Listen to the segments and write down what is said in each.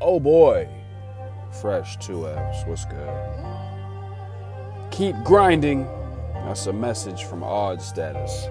Oh boy. Fresh 2Fs. What's good? Keep grinding. That's a message from Odd Status.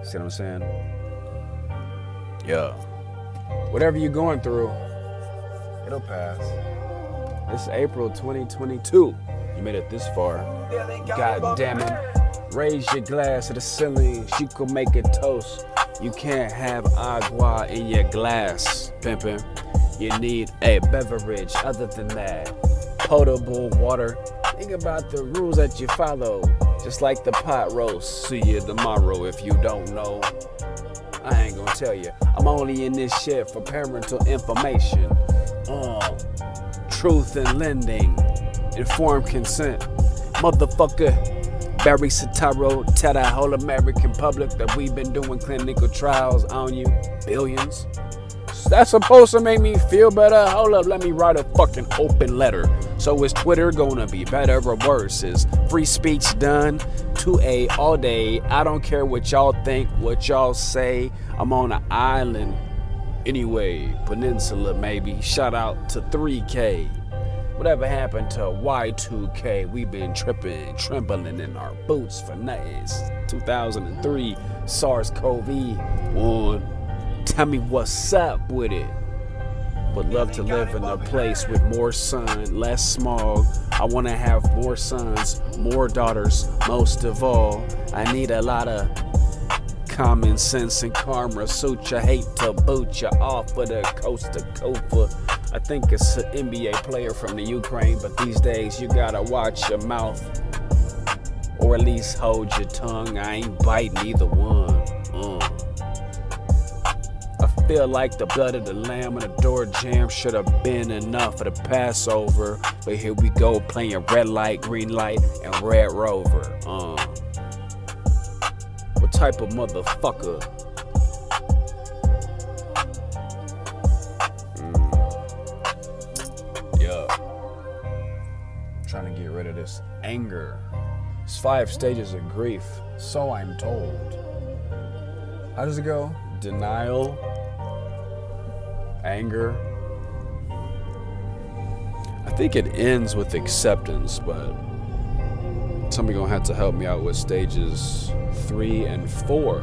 See what I'm saying? Yeah. Whatever you're going through, it'll pass. It's April 2022. You made it this far. God damn it. Raise your glass to the ceiling. She could make a toast. You can't have agua in your glass, pimpin'. You need a beverage other than that. Potable water. Think about the rules that you follow. Just like the pot roast. See you tomorrow if you don't know. I ain't gonna tell you. I'm only in this shit for parental information. Truth and lending. Informed consent. Motherfucker. Barry Soetoro, tell that whole American public that we've been doing clinical trials on you. Billions. That's supposed to make me feel better. Hold up, let me write a fucking open letter. So is Twitter gonna be better or worse? Is free speech done? 2A all day. I don't care what y'all think, what y'all say. I'm on an island. Anyway, peninsula maybe. Shout out to 3K. Whatever happened to Y2K? We've been tripping, trembling in our boots for nothing. 2003, SARS-CoV-1. Tell me what's up with it. Would love to live in a place with more sun, less smog. I want to have more sons, more daughters. Most of all, I need a lot of common sense and karma. Suture, hate to boot you off of the coast to Kofa. I think it's an NBA player from the Ukraine, but these days you gotta watch your mouth, or at least hold your tongue. I ain't biting either one. I feel like the blood of the lamb and the door jam should have been enough for the Passover, but here we go playing red light, green light, and Red Rover. What type of motherfucker? Trying to get rid of this anger. It's 5 stages of grief, so I'm told. How does it go? Denial, anger. I think it ends with acceptance, but somebody gonna have to help me out with stages 3 and 4.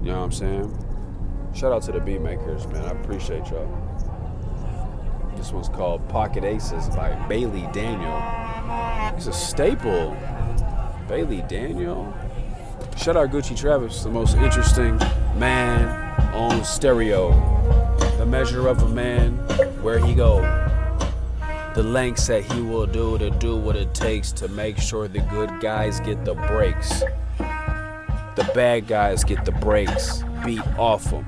You know what I'm saying? Shout out to the beat makers, man. I appreciate y'all. This one's called Pocket Aces by Bailey Daniel. He's a staple. Bailey Daniel. Shout out Gucci Travis, the most interesting man on stereo. The measure of a man, where he go. The lengths that he will do to do what it takes to make sure the good guys get the breaks. The bad guys get the breaks beat off them.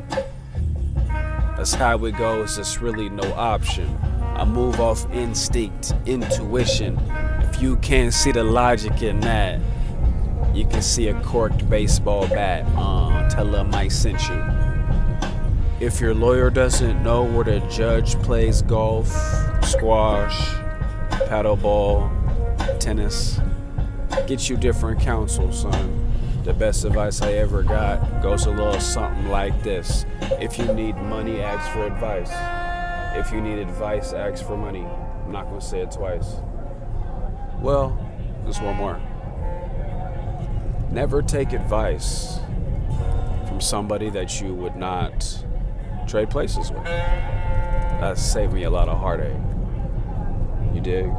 That's how it goes. It's really no option. I move off instinct, intuition. If you can't see the logic in that, you can see a corked baseball bat. Tell them I sent you. If your lawyer doesn't know where the judge plays golf, squash, paddleball, tennis, get you different counsel, son. The best advice I ever got goes a little something like this. If you need money, ask for advice. If you need advice, ask for money. I'm not gonna say it twice. Well, just one more. Never take advice from somebody that you would not trade places with. That saved me a lot of heartache. You dig?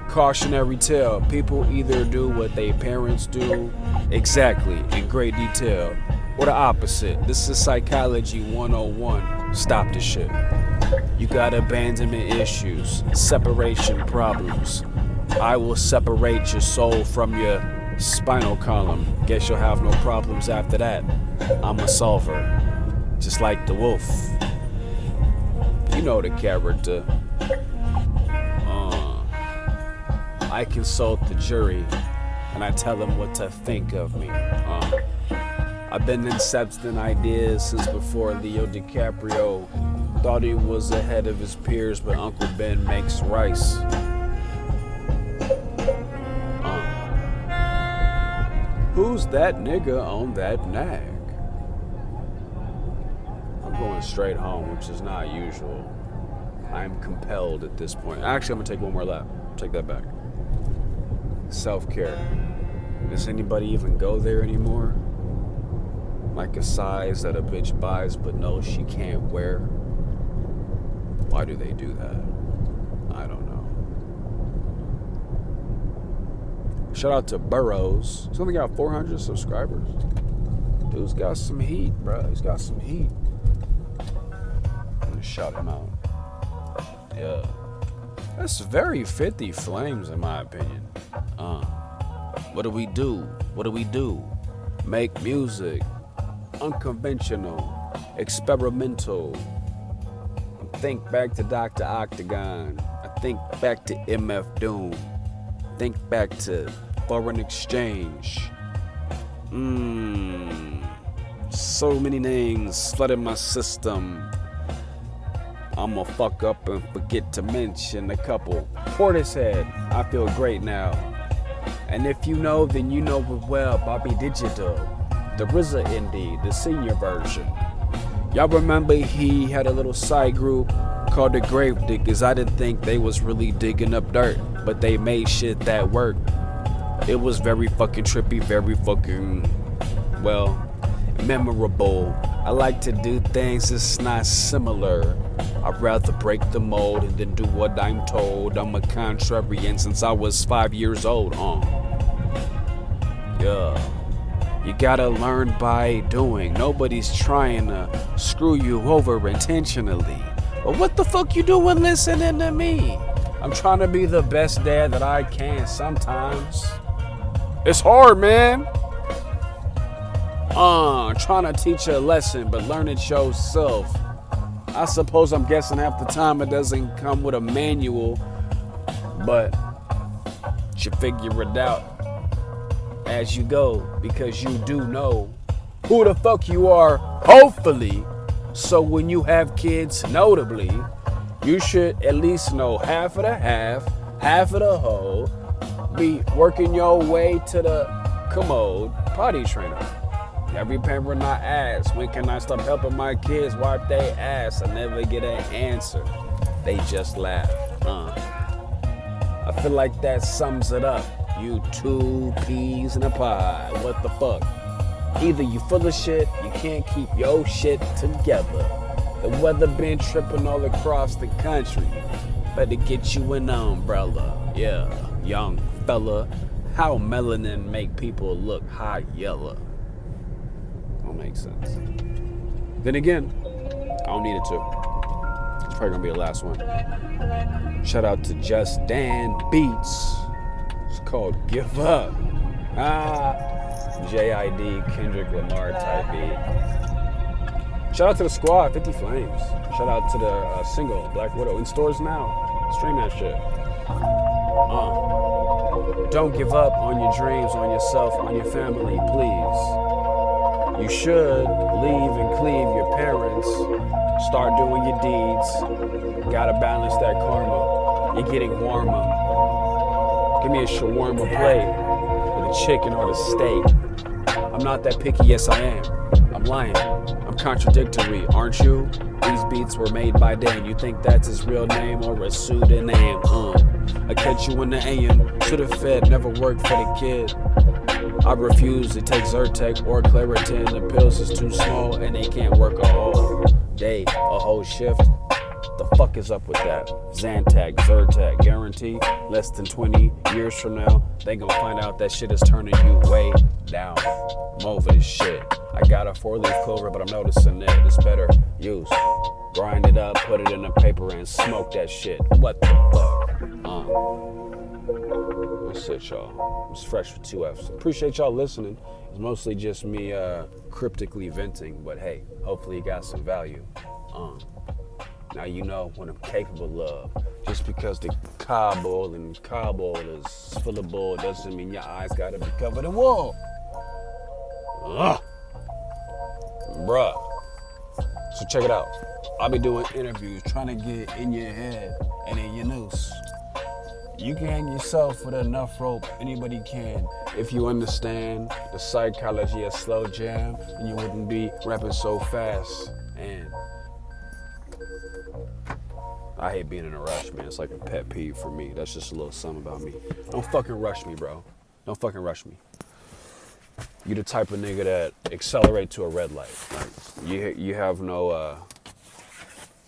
Cautionary tale. People either do what their parents do exactly in great detail, or the opposite. This is psychology 101. Stop the shit. You got abandonment issues, separation problems. I will separate your soul from your spinal column. Guess you'll have no problems after that. I'm a solver, just like the wolf. You know the character. I consult the jury and I tell them what to think of me. I've been incepting ideas since before Leo DiCaprio thought he was ahead of his peers, but Uncle Ben makes rice. Who's that nigga on that nag? I'm going straight home, which is not usual. I'm compelled at this point. Actually, I'm gonna take one more lap. Take that back. Self-care. Does anybody even go there anymore? Like a size that a bitch buys but knows she can't wear? Why do they do that? I don't know. Shout out to Burrows. He's only got 400 subscribers. Dude's got some heat, bro. He's got some heat. I'm gonna shout him out. Yeah. That's very 50 flames in my opinion. What do we do? What do we do? Make music. Unconventional. Experimental. I think back to Dr. Octagon. I think back to MF Doom. Think back to foreign exchange. So many names flooding my system. I'ma fuck up and forget to mention a couple. Portishead, I feel great now. And if you know, then you know it well. Bobby Digital, the RZA Indie, the senior version. Y'all remember he had a little side group called the Grave Diggers. I didn't think they was really digging up dirt, but they made shit that worked. It was very fucking trippy, very fucking, well, memorable. I like to do things that's not similar. I'd rather break the mold and then do what I'm told. I'm a contrarian since I was 5 years old, Yeah. You gotta learn by doing. Nobody's trying to screw you over intentionally. But what the fuck you doing listening to me? I'm trying to be the best dad that I can sometimes. It's hard, man. Trying to teach a lesson, but learn it yourself. I suppose I'm guessing half the time it doesn't come with a manual, but you figure it out as you go because you do know who the fuck you are, hopefully. So when you have kids, notably, you should at least know half of the half of the whole, be working your way to the commode potty trainer. Every parent I ask, when can I stop helping my kids wipe their ass? I never get an answer. They just laugh. I feel like that sums it up. You two peas in a pie. What the fuck? Either you full of shit, you can't keep your shit together. The weather been tripping all across the country. Better get you an umbrella. Yeah, young fella. How melanin make people look hot yellow? Don't make sense. Then again, I don't need it to. It's probably gonna be the last one. Shout out to Just Dan Beats. It's called Give Up. JID Kendrick Lamar type beat. Shout out to the squad, 50 Flames. Shout out to the single Black Widow in stores now. Stream that shit. Don't give up on your dreams, on yourself, on your family, please. You should leave and cleave your parents. Start doing your deeds. Gotta balance that karma. You're getting warmer. Give me a shawarma plate with a chicken or the steak. I'm not that picky, yes I am. I'm lying. I'm contradictory, aren't you? These beats were made by Dan. You think that's his real name or a pseudonym? I catch you in the AM. Should've fed, never worked for the kid. I refuse to take Zyrtec or Claritin. The pills is too small and they can't work a whole day, a whole shift. The fuck is up with that? Zantac, Zyrtec, guarantee less than 20 years from now, they gon' find out that shit is turning you way down. I'm over this shit. I got a 4-leaf clover, but I'm noticing that it's better use. Grind it up, put it in a paper and smoke that shit. What the fuck? That's it, y'all. It's fresh with 2 F's. Appreciate y'all listening. It's mostly just me cryptically venting, but hey, hopefully you got some value. Now you know what I'm capable of. Just because the Kabul is full of bull doesn't mean your eyes gotta be covered in wool. Bruh. So check it out. I'll be doing interviews, trying to get in your head and in your noose. You can hang yourself with enough rope. Anybody can. If you understand the psychology of slow jam, then you wouldn't be rapping so fast. And I hate being in a rush, man. It's like a pet peeve for me. That's just a little something about me. Don't fucking rush me, bro. Don't fucking rush me. You the type of nigga that accelerate to a red light. Like you have no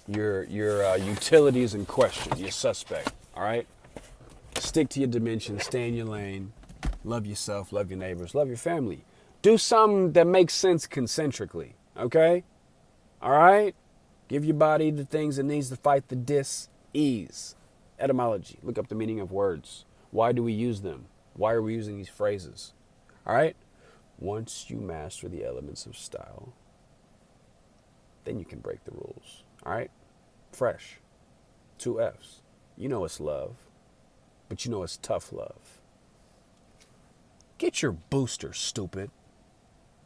your utilities in question. You're suspect. All right. Stick to your dimension. Stay in your lane. Love yourself. Love your neighbors. Love your family. Do something that makes sense concentrically. Okay. All right. Give your body the things it needs to fight the dis-ease. Etymology. Look up the meaning of words. Why do we use them? Why are we using these phrases? All right? Once you master the elements of style, then you can break the rules. All right? Fresh. 2 F's. You know it's love, but you know it's tough love. Get your booster, stupid.